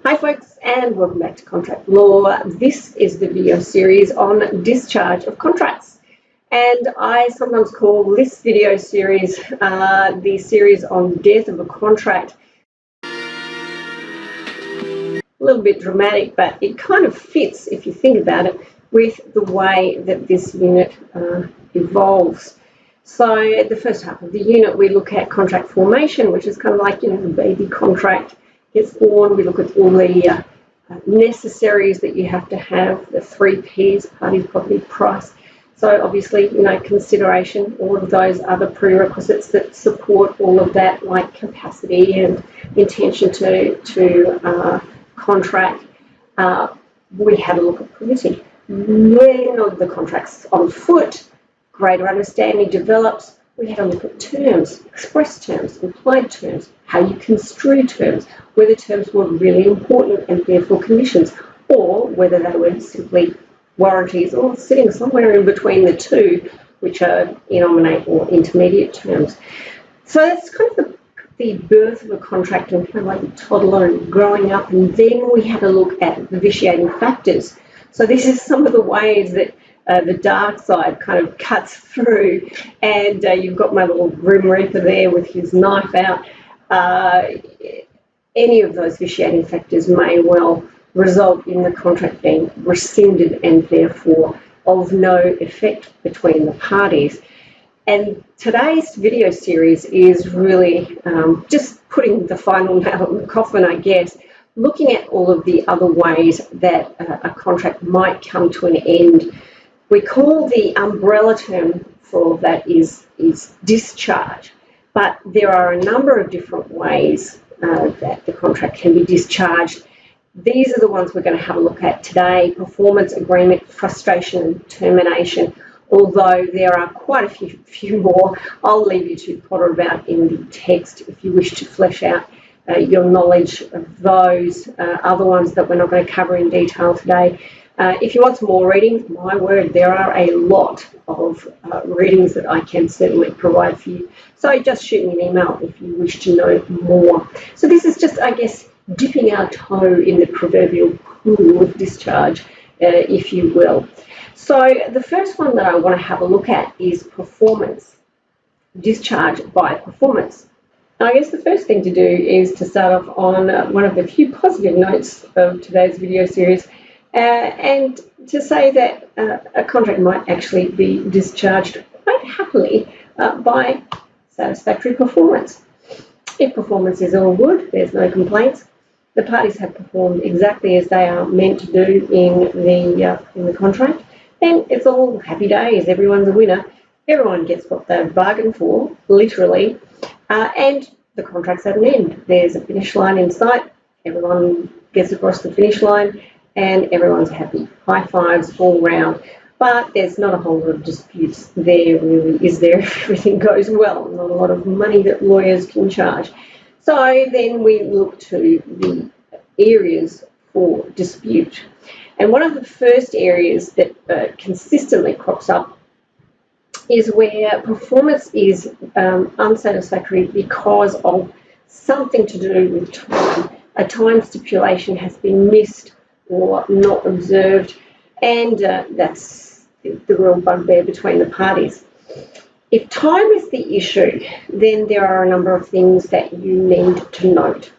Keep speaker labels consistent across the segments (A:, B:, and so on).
A: Hi folks, and welcome back to Contract Law. This is the video series on discharge of contracts, and I sometimes call this video series the series on death of a contract. A little bit dramatic, but it kind of fits, if you think about it, with the way that this unit evolves. So the first half of the unit, we look at contract formation, which is kind of like, the baby contract gets born. We look at all the necessaries that you have to have, the 3 Ps, parties, property, price. So obviously, consideration, all of those other prerequisites that support all of that, like capacity and intention to contract. We had a look at privacy. When the contract's on foot, greater understanding develops. We had a look at terms, express terms, implied terms, how you construe terms, whether terms were really important and therefore conditions, or whether they were simply warranties or sitting somewhere in between the two, which are innominate or intermediate terms. So that's kind of the birth of a contract and kind of like a toddler and growing up. And then we had a look at the vitiating factors. So this is some of the ways that the dark side kind of cuts through, and you've got my little Grim Reaper there with his knife out. Any of those vitiating factors may well result in the contract being rescinded and therefore of no effect between the parties. And today's video series is really just putting the final nail in the coffin, I guess, looking at all of the other ways that a contract might come to an end. We call the umbrella term for that is discharge, but there are a number of different ways that the contract can be discharged. These are the ones we're going to have a look at today: performance, agreement, frustration, and termination. Although there are quite a few more, I'll leave you to potter about in the text if you wish to flesh out your knowledge of those other ones that we're not going to cover in detail today. If you want some more reading, my word, there are a lot of readings that I can certainly provide for you. So just shoot me an email if you wish to know more. So this is just, I guess, dipping our toe in the proverbial pool of discharge, if you will. So the first one that I want to have a look at is performance, discharge by performance. I guess the first thing to do is to start off on one of the few positive notes of today's video series, and to say that a contract might actually be discharged quite happily by satisfactory performance. If performance is all good, there's no complaints, the parties have performed exactly as they are meant to do in the contract, then it's all happy days. Everyone's a winner. Everyone gets what they've bargained for, literally, and the contract's at an end. There's a finish line in sight. Everyone gets across the finish line, and everyone's happy. High fives all round. But there's not a whole lot of disputes there, really, is there, if everything goes well? Not a lot of money that lawyers can charge. So then we look to the areas for dispute. And one of the first areas that consistently crops up is where performance is unsatisfactory because of something to do with time. A time stipulation has been missed or not observed, and that's the real bugbear between the parties. If time is the issue, then there are a number of things that you need to note.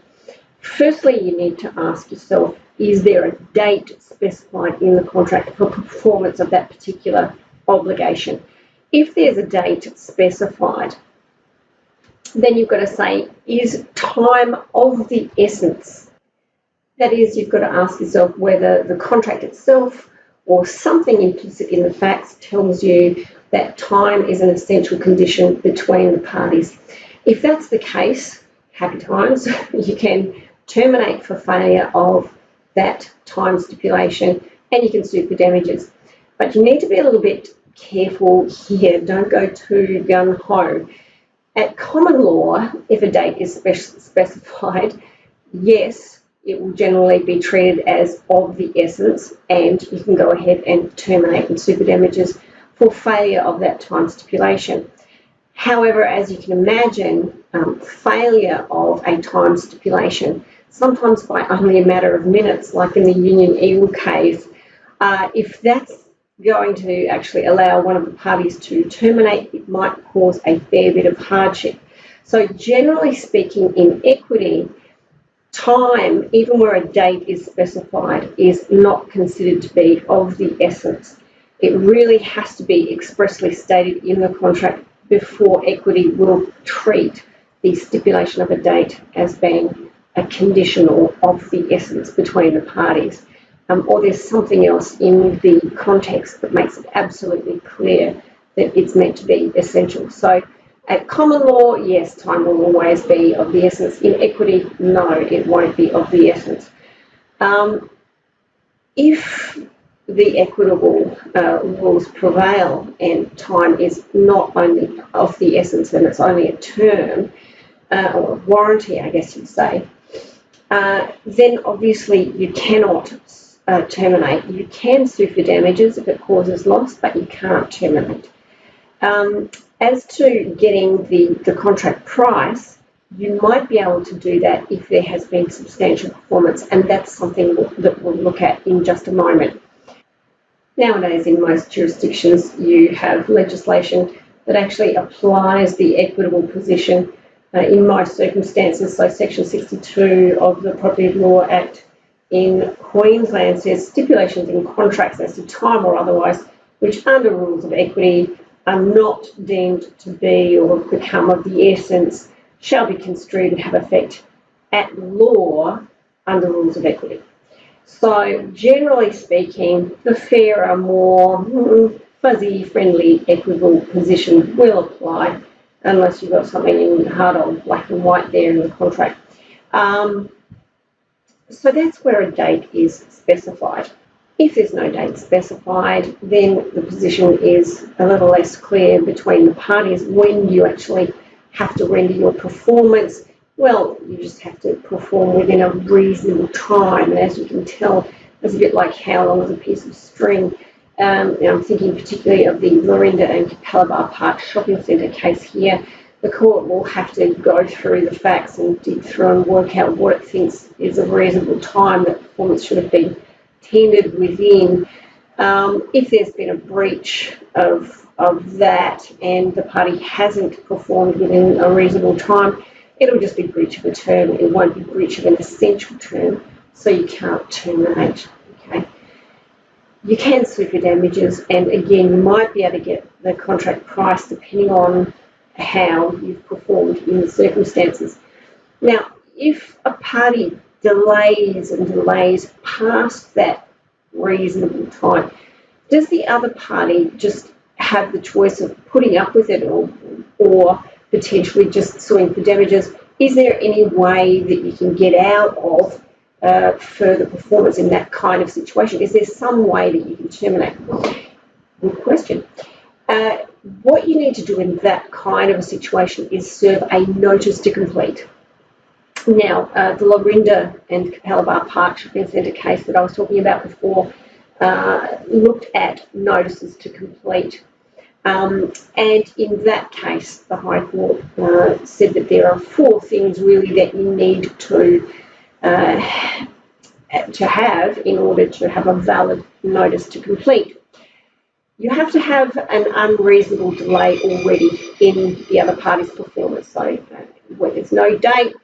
A: Firstly, you need to ask yourself, is there a date specified in the contract for performance of that particular obligation? If there's a date specified, then you've got to say, is time of the essence? That is, you've got to ask yourself whether the contract itself or something implicit in the facts tells you that time is an essential condition between the parties. If that's the case, happy times, you can terminate for failure of that time stipulation and you can sue for damages. But you need to be a little bit careful here. Don't go too gung-ho. At common law, if a date is specified, yes, it will generally be treated as of the essence, and you can go ahead and terminate and sue for damages for failure of that time stipulation. However, as you can imagine, failure of a time stipulation sometimes by only a matter of minutes, like in the Union Eagle case. If that's going to actually allow one of the parties to terminate, it might cause a fair bit of hardship. So generally speaking, in equity, time, even where a date is specified, is not considered to be of the essence. It really has to be expressly stated in the contract before equity will treat the stipulation of a date as being a condition or of the essence between the parties. Or there's something else in the context that makes it absolutely clear that it's meant to be essential. So at common law, yes, time will always be of the essence. In equity, no, it won't be of the essence. If the equitable rules prevail and time is not only of the essence and it's only a term, or a warranty, I guess you'd say, then obviously you cannot terminate. You can sue for damages if it causes loss, but you can't terminate. As to getting the contract price, you might be able to do that if there has been substantial performance, and that's something that we'll look at in just a moment. Nowadays, in most jurisdictions, you have legislation that actually applies the equitable position in most circumstances. So Section 62 of the Property Law Act in Queensland says stipulations in contracts as to time or otherwise, which under rules of equity are not deemed to be or have become of the essence, shall be construed and have effect at law under rules of equity. So generally speaking, the fairer, more fuzzy, friendly, equitable position will apply unless you've got something in hard on black and white there in the contract. So that's where a date is specified. If there's no date specified, then the position is a little less clear between the parties when you actually have to render your performance. Well, you just have to perform within a reasonable time. And as you can tell, it's a bit like how long is a piece of string. I'm thinking particularly of the Lorinda and Capalaba Park Shopping Centre case here. The court will have to go through the facts and dig through and work out what it thinks is a reasonable time that performance should have been tendered within. If there's been a breach of that and the party hasn't performed within a reasonable time, it'll just be breach of a term. It won't be breach of an essential term, so you can't terminate. Okay. You can sue for damages, and again, you might be able to get the contract price depending on how you've performed in the circumstances. Now, if a party delays and delays past that reasonable time, does the other party just have the choice of putting up with it or potentially just suing for damages? Is there any way that you can get out of further performance in that kind of situation? Is there some way that you can terminate? Good question. What you need to do in that kind of a situation is serve a notice to complete. Now, the Lorinda and Capalaba Park Shopping Centre case that I was talking about before looked at notices to complete. And in that case, the High Court said that there are 4 things really that you need to have in order to have a valid notice to complete. You have to have an unreasonable delay already in the other party's performance. So when there's no date,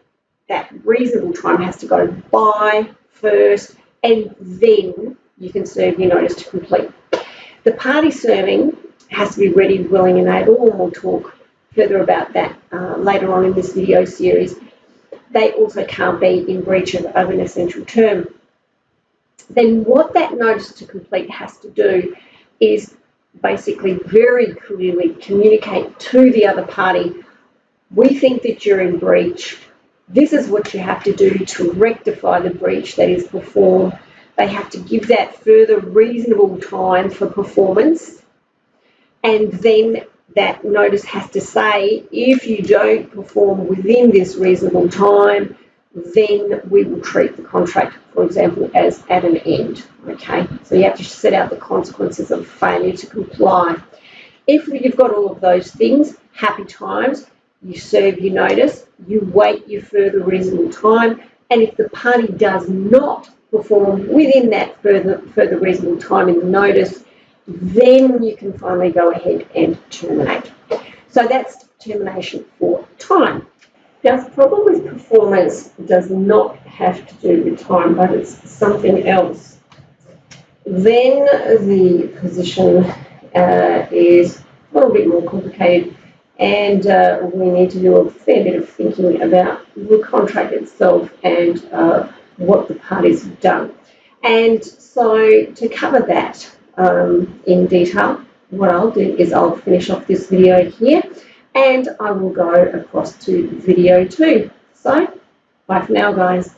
A: that reasonable time has to go by first, and then you can serve your notice to complete. The party serving has to be ready, willing and able, and we'll talk further about that later on in this video series. They also can't be in breach of an essential term. Then what that notice to complete has to do is basically very clearly communicate to the other party, we think that you're in breach. This is what you have to do to rectify the breach that is performed. They have to give that further reasonable time for performance, and then that notice has to say, if you don't perform within this reasonable time, then we will treat the contract, for example, as at an end. Okay, so you have to set out the consequences of failure to comply. If you've got all of those things, happy times. You serve your notice, you wait your further reasonable time, And if the party does not perform within that further reasonable time in the notice, then you can finally go ahead and terminate. So that's termination for time. Now, the problem with performance does not have to do with time, but it's something else. Then the position is a little bit more complicated, and we need to do a fair bit of thinking about the contract itself and what the parties have done. And so to cover that in detail, what I'll do is I'll finish off this video here, and I will go across to video 2. So, bye for now, guys.